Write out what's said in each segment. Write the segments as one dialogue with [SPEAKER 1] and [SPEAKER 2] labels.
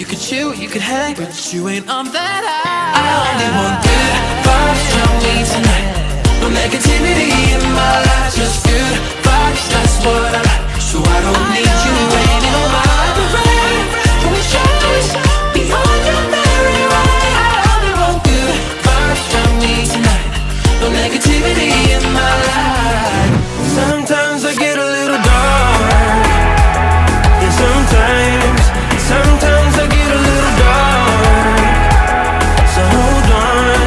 [SPEAKER 1] could chill, you could hang, but you ain't on that high. I only want good vibes from me tonight. No negativity in my life, just good vibes, that's what I like. So I don't need you raining on my parade. Can we shine beyond your merry way? I only want good vibes from me tonight. No negativity in my life.
[SPEAKER 2] Sometimes I get a little dark. And sometimes I get a little dark. So hold on,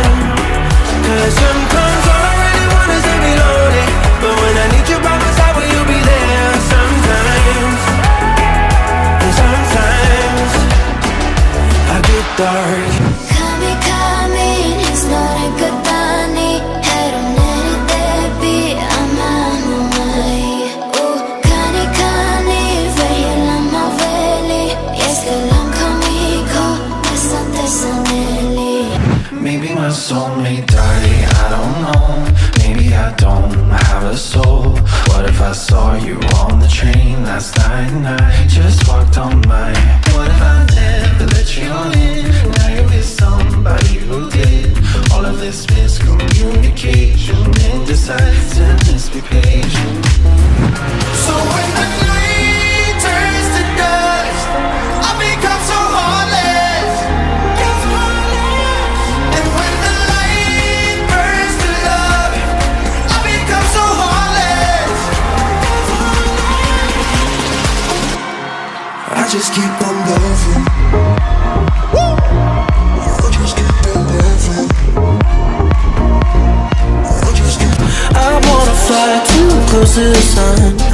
[SPEAKER 2] 'cause sometimes all I really want is to be lonely. But when I need you by my side, will you be there? Sometimes, and sometimes I get dark.
[SPEAKER 3] It's not a good bunny. Head on any baby, I'm on my way. Oh, kani, vehila maveli. Yes, kalam kamiko, tesaneli.
[SPEAKER 4] Maybe my soulmate die, I don't know. Maybe I don't have a soul. What if I saw you on the train last night and I just walked on by? What if I never let you in? Now you're with somebody who did. All of this miscommunication, indecisiveness, be patient.
[SPEAKER 2] So when the night turns to dust, I become so heartless. And when the light burns to love, I become so heartless. I just keep on loving. I just keep on loving. I wanna fly too close to the sun.